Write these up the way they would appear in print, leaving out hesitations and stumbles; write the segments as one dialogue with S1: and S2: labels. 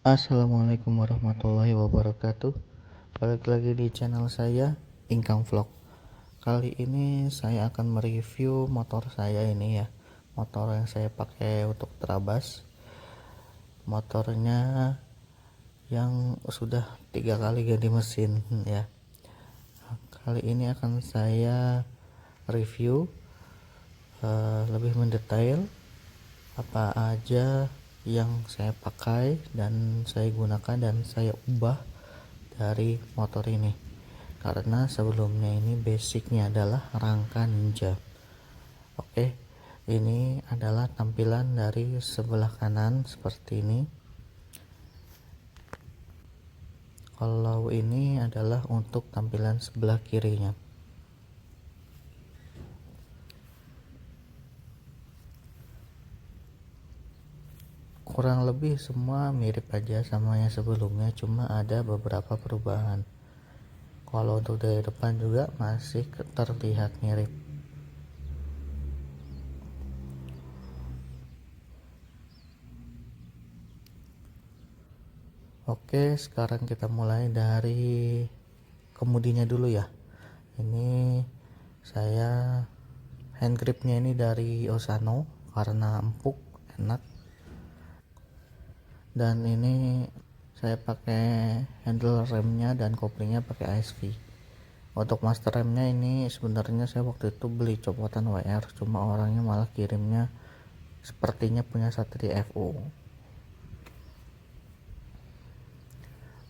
S1: Assalamualaikum warahmatullahi wabarakatuh. Balik lagi di channel saya, Income Vlog. Kali ini saya akan mereview motor saya ini ya. Motor yang saya pakai untuk terabas. Motornya yang sudah 3 kali ganti mesin ya. Kali ini akan saya review lebih mendetail apa aja yang saya pakai dan saya gunakan dan saya ubah dari motor ini, karena sebelumnya ini basicnya adalah rangka Ninja. Oke, ini adalah tampilan dari sebelah kanan seperti ini. Kalau ini adalah untuk tampilan sebelah kirinya. Kurang lebih semua mirip aja sama yang sebelumnya, cuma ada beberapa perubahan. Kalau untuk dari depan juga masih terlihat mirip. Oke, sekarang kita mulai dari kemudinya dulu ya. Ini saya hand gripnya ini dari Osano karena empuk, enak. Dan ini saya pakai handle remnya dan koplingnya pakai ASV. Untuk master remnya ini sebenarnya saya waktu itu beli copotan WR, cuma orangnya malah kirimnya sepertinya punya Satria FO.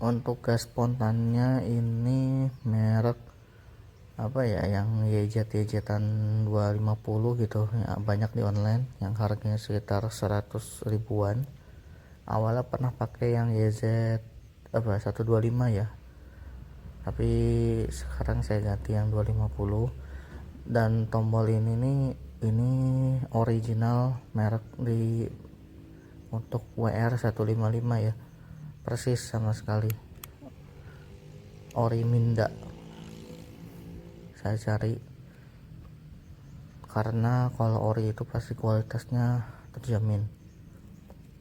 S1: Untuk gas spontannya ini merek apa ya, yang YZ-YZ-an 250 gitu ya, banyak di online yang harganya sekitar 100 ribuan. Awalnya pernah pakai yang YZ 125 ya, tapi sekarang saya ganti yang 250. Dan tombol ini original merek di untuk WR 155 ya, persis sama sekali ori Minda. Saya cari karena kalau ori itu pasti kualitasnya terjamin.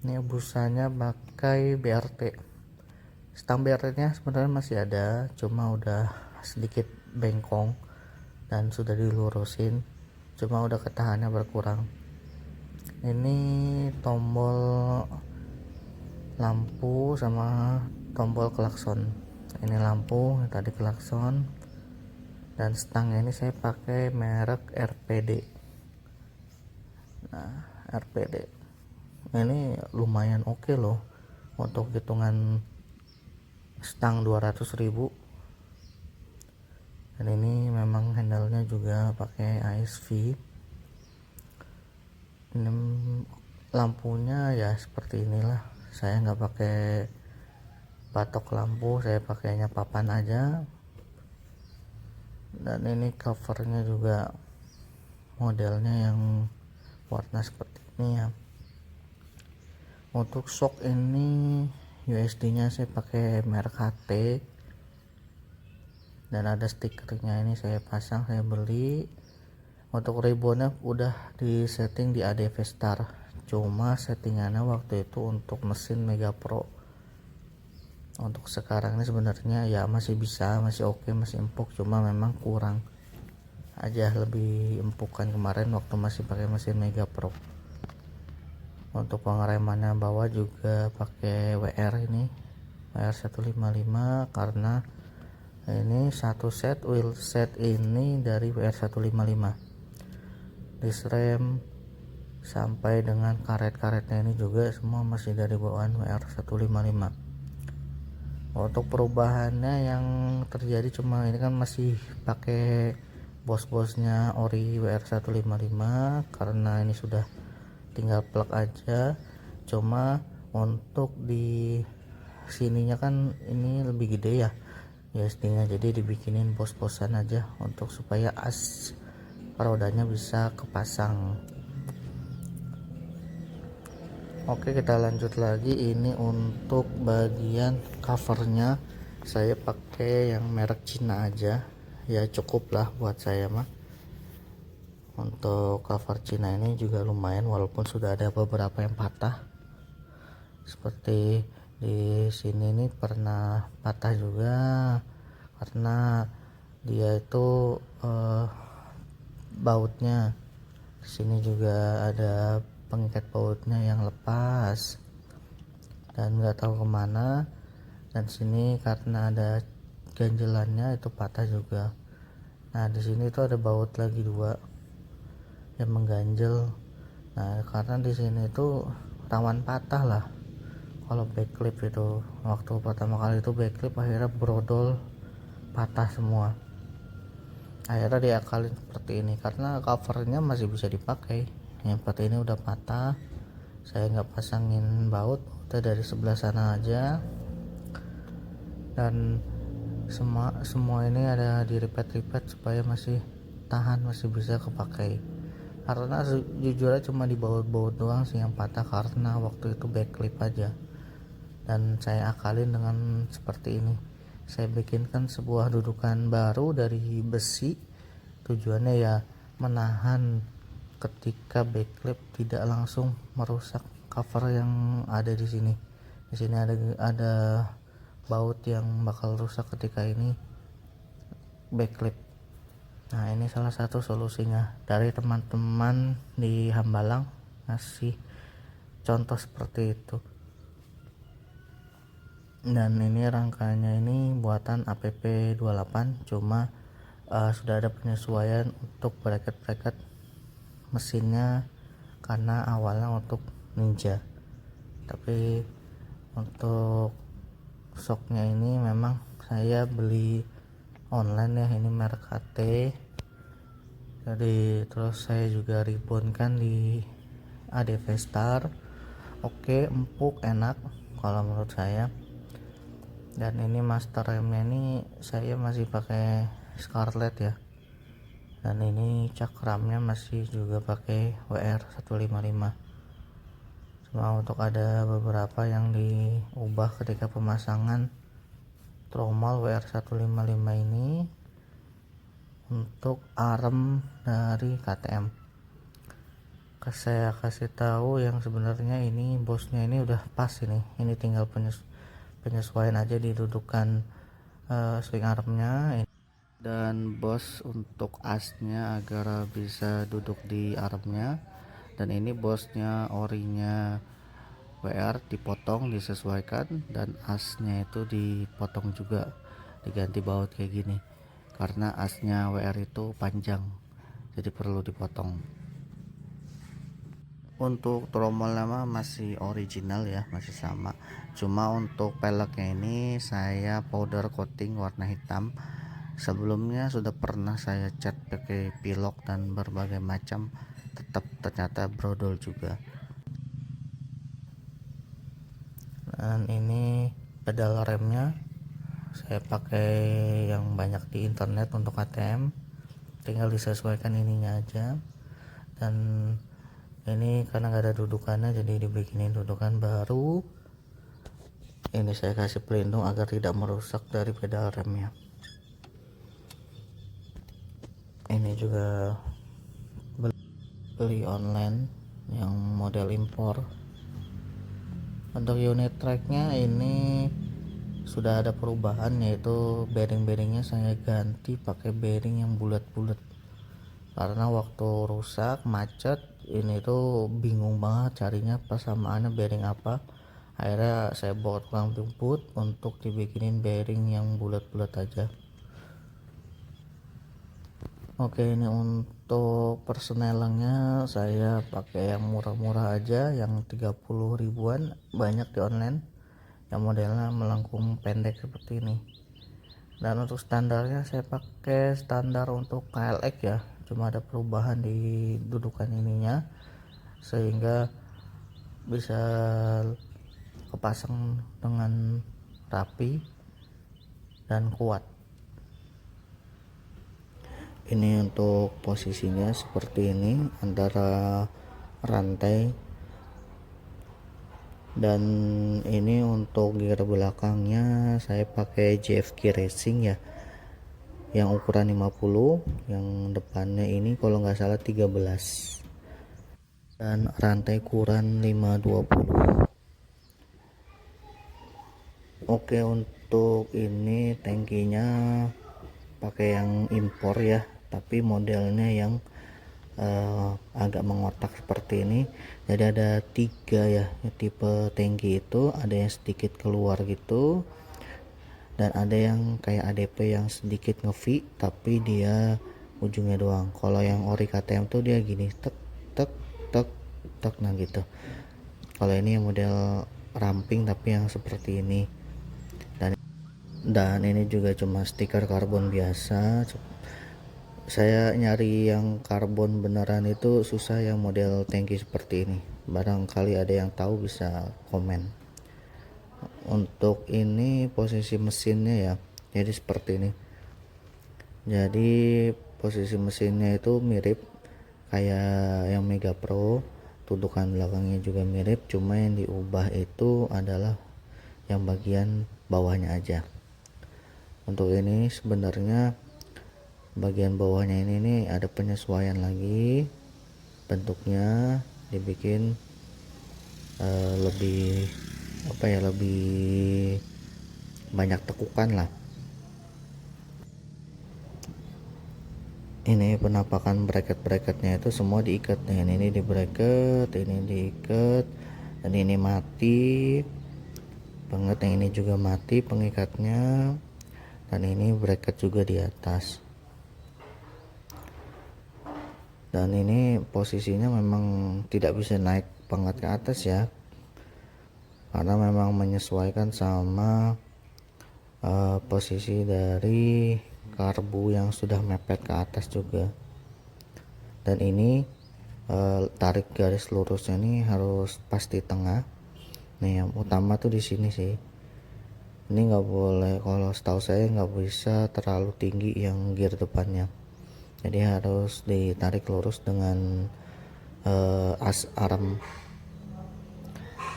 S1: Ini busanya pakai BRT. Stang BRT nya sebenarnya masih ada, cuma udah sedikit bengkong dan sudah dilurusin, cuma udah ketahannya berkurang. Ini tombol lampu sama tombol klakson. Ini lampu, tadi klakson. Dan stangnya ini saya pakai merek RPD. Nah, RPD ini lumayan oke loh untuk hitungan stang 200 ribu. Dan ini memang handle-nya juga pakai ASV. Ini lampunya ya seperti inilah, saya nggak pakai batok lampu, saya pakainya papan aja. Dan ini covernya juga modelnya yang warna seperti ini ya. Untuk shock ini USD nya saya pakai merek HT dan ada stikernya, ini saya pasang, saya beli. Untuk ribbonnya udah di setting di ADV Star, cuma settingannya waktu itu untuk mesin Mega Pro. Untuk sekarang ini sebenarnya ya masih bisa, masih oke, masih empuk, cuma memang kurang aja, lebih empukan kemarin waktu masih pakai mesin Mega Pro. Untuk pengeremannya bawah juga pakai WR, ini WR 155 karena ini satu set wheel set ini dari WR 155. Disc rem sampai dengan karet-karetnya ini juga semua masih dari bawaan WR 155. Untuk perubahannya yang terjadi cuma ini kan masih pakai bos-bosnya ori WR 155 karena ini sudah tinggal plug aja. Cuma untuk di sininya kan ini lebih gede ya USD-nya, jadi dibikinin bos-bosan aja untuk supaya as rodanya bisa kepasang. Oke, kita lanjut lagi. Ini untuk bagian covernya saya pakai yang merek Cina aja ya, cukup lah buat saya mah. Untuk cover Cina ini juga lumayan, walaupun sudah ada beberapa yang patah seperti Di sini nih pernah patah juga karena dia itu bautnya. Di sini juga ada pengikat bautnya yang lepas dan nggak tahu kemana. Dan sini karena ada ganjelannya itu patah juga. Nah di sini tuh ada baut lagi 2 yang mengganjel. Nah karena di sini itu rawan patah lah. Kalau backlip itu waktu pertama kali itu backlip akhirnya brodol, patah semua. Akhirnya diakalin seperti ini karena covernya masih bisa dipakai. Yang seperti ini udah patah, saya nggak pasangin bautnya dari sebelah sana aja. Dan semua ini ada di ripet supaya masih tahan, masih bisa kepakai. Karena jujur aja cuma di baut-baut doang sih yang patah karena waktu itu backlip aja. Dan saya akalin dengan seperti ini. Saya bikinkan sebuah dudukan baru dari besi. Tujuannya ya menahan ketika backlip tidak langsung merusak cover yang ada di sini. Di sini ada baut yang bakal rusak ketika ini backlip. Nah ini salah satu solusinya dari teman-teman di Hambalang, ngasih contoh seperti itu. Dan ini rangkanya ini buatan APP28, cuma sudah ada penyesuaian untuk bracket mesinnya karena awalnya untuk Ninja, tapi untuk shocknya ini memang saya beli online ya, ini merek KT. Jadi terus saya juga ribonkan di ADV Star. Oke, empuk, enak kalau menurut saya. Dan ini master remnya ini saya masih pakai Scarlett ya. Dan ini cakramnya masih juga pakai WR155. Cuma untuk ada beberapa yang diubah ketika pemasangan tromol WR155 ini untuk arm dari KTM. Saya kasih tahu yang sebenarnya ini bosnya ini udah pas ini tinggal penyesuaian aja di dudukan swing armnya. Dan bos untuk asnya agar bisa duduk di armnya. Dan ini bosnya orinya WR dipotong, disesuaikan, dan asnya itu dipotong juga, diganti baut kayak gini karena asnya WR itu panjang, jadi perlu dipotong. Untuk tromolnya masih original ya, masih sama, cuma untuk peleknya ini saya powder coating warna hitam. Sebelumnya sudah pernah saya cat pakai pilok dan berbagai macam, tetap ternyata brodol juga. Dan ini pedal remnya saya pakai yang banyak di internet untuk KTM, tinggal disesuaikan ininya aja. Dan ini karena gak ada dudukannya jadi dibikinin dudukan baru. Ini saya kasih pelindung agar tidak merusak dari pedal remnya. Ini juga beli online yang model impor. Untuk unit tracknya ini sudah ada perubahan, yaitu bearing-bearingnya saya ganti pakai bearing yang bulat-bulat karena waktu rusak macet ini tuh bingung banget carinya persamaannya bearing apa. Akhirnya saya bawa tukang jemput untuk dibikinin bearing yang bulat-bulat aja. Oke, ini untuk persnelannya saya pakai yang murah-murah aja, yang 30 ribuan, banyak di online yang modelnya melengkung pendek seperti ini. Dan untuk standarnya saya pakai standar untuk KLX ya, cuma ada perubahan di dudukan ininya sehingga bisa kepasang dengan rapi dan kuat. Ini untuk posisinya seperti ini antara rantai. Dan ini untuk gear belakangnya saya pakai JFK Racing ya, yang ukuran 50, yang depannya ini kalau nggak salah 13, dan rantai ukuran 520. Oke, untuk ini tangkinya pakai yang impor ya, tapi modelnya yang agak mengotak seperti ini. Jadi ada 3 ya tipe tangki itu, ada yang sedikit keluar gitu, dan ada yang kayak ADP yang sedikit nge-V tapi dia ujungnya doang. Kalau yang ori KTM tuh dia gini, tek tek tek tek, nah gitu. Kalau ini model ramping tapi yang seperti ini, dan ini juga cuma stiker karbon biasa. Saya nyari yang karbon beneran itu susah, yang model tangki seperti ini. Barangkali ada yang tahu bisa komen. Untuk ini posisi mesinnya ya, jadi seperti ini. Jadi posisi mesinnya itu mirip kayak yang Mega Pro, tudukan belakangnya juga mirip, cuma yang diubah itu adalah yang bagian bawahnya aja. Untuk ini sebenarnya bagian bawahnya ini nih ada penyesuaian lagi, bentuknya dibikin lebih apa ya, lebih banyak tekukan lah. Ini penampakan bracket-bracketnya itu semua diikat nih, ini di bracket, ini diikat, dan ini mati banget, yang ini juga mati pengikatnya, dan ini bracket juga di atas. Dan ini posisinya memang tidak bisa naik banget ke atas ya, karena memang menyesuaikan sama posisi dari karbu yang sudah mepet ke atas juga. Dan ini tarik garis lurusnya ini harus pas di tengah nih, yang utama tuh di sini sih. Ini nggak boleh, kalau setahu saya nggak bisa terlalu tinggi yang gear depannya, jadi harus ditarik lurus dengan as arm.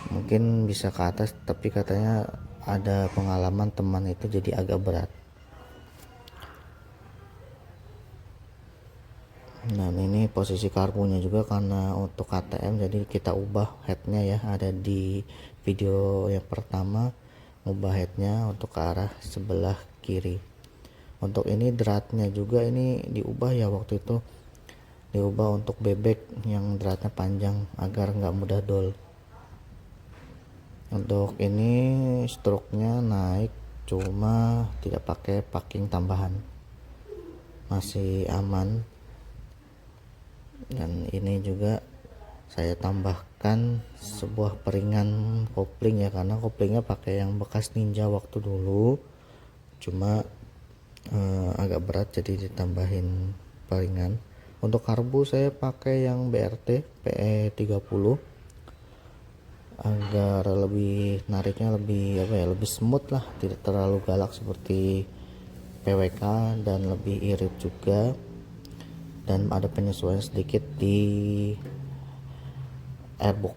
S1: Mungkin bisa ke atas, tapi katanya ada pengalaman teman itu jadi agak berat. Nah ini posisi karbunya juga, karena untuk KTM jadi kita ubah headnya ya, ada di video yang pertama, ubah headnya untuk ke arah sebelah kiri. Untuk ini dratnya juga ini diubah ya, waktu itu diubah untuk bebek yang dratnya panjang agar nggak mudah dol. Untuk ini stroke-nya naik, cuma tidak pakai packing tambahan, masih aman. Dan ini juga saya tambahkan sebuah peringan kopling ya, karena koplingnya pakai yang bekas Ninja waktu dulu, cuma agak berat jadi ditambahin peringan. Untuk karbu saya pakai yang BRT PE 30 agar lebih nariknya lebih apa ya, lebih smooth lah, tidak terlalu galak seperti PWK, dan lebih irit juga, dan ada penyesuaian sedikit di airbox.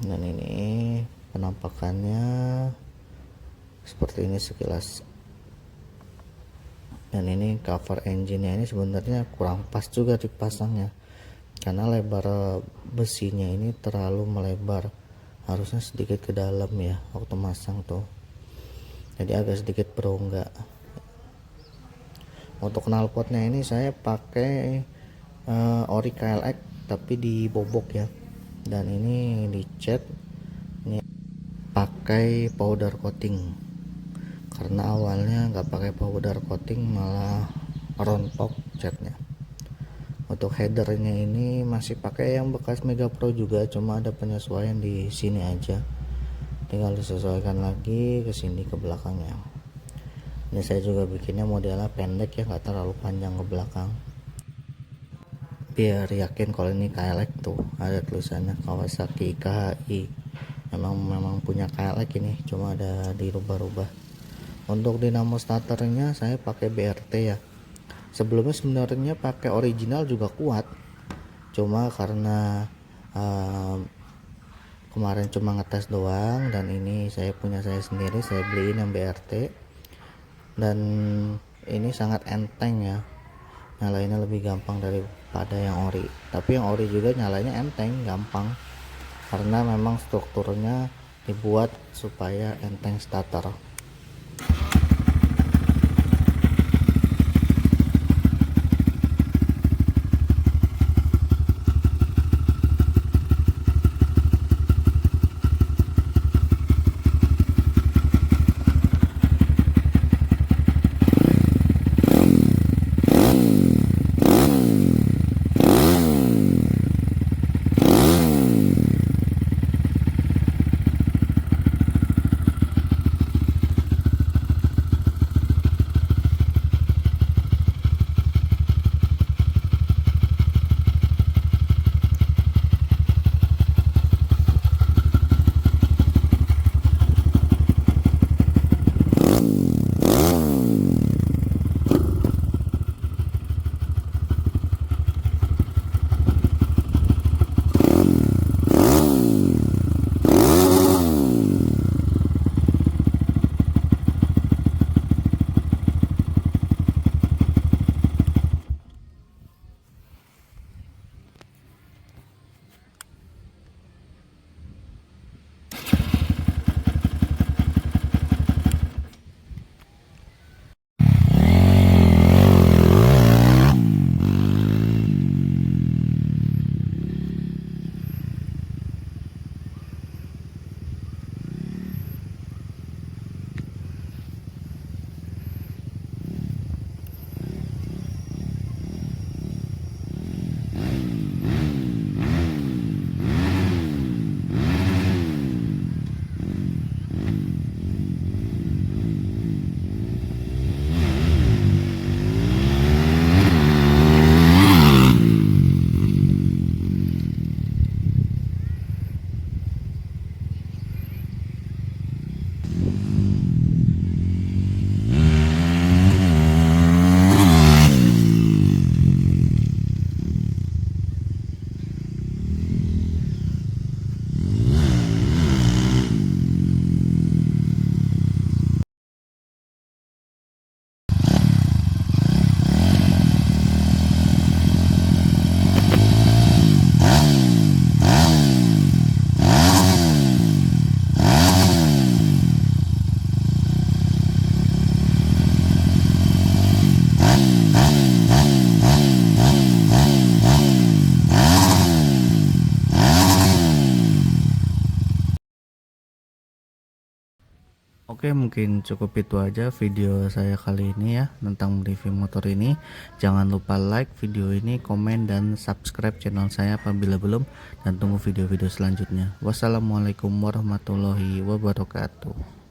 S1: Dan ini penampakannya seperti ini sekilas. Dan ini cover engine-nya ini sebenarnya kurang pas juga dipasangnya, karena lebar besinya ini terlalu melebar, harusnya sedikit ke dalam ya waktu masang tuh, jadi agak sedikit berongga. Untuk knalpotnya ini saya pakai ori KLX tapi dibobok ya, dan ini dicat ini pakai powder coating, karena awalnya nggak pakai powder coating malah rontok catnya. Untuk headernya ini masih pakai yang bekas Mega Pro juga, cuma ada penyesuaian di sini aja, tinggal disesuaikan lagi ke sini ke belakangnya. Ini saya juga bikinnya modelnya pendek ya, nggak terlalu panjang ke belakang, biar yakin kalau ini KLX. Tuh ada tulisannya Kawasaki KHI, memang punya KLX ini, cuma ada dirubah-rubah. Untuk dinamo starternya saya pakai BRT ya, sebelumnya sebenarnya pakai original juga kuat, cuma karena kemarin cuma ngetes doang, dan ini saya punya saya sendiri, saya beliin yang BRT, dan ini sangat enteng ya, nyalainnya lebih gampang daripada yang ori. Tapi yang ori juga nyalainya enteng, gampang, karena memang strukturnya dibuat supaya enteng starter. Oke, mungkin cukup itu aja video saya kali ini ya tentang review motor ini. Jangan lupa like video ini, komen, dan subscribe channel saya apabila belum, dan tunggu video-video selanjutnya. Wassalamualaikum warahmatullahi wabarakatuh.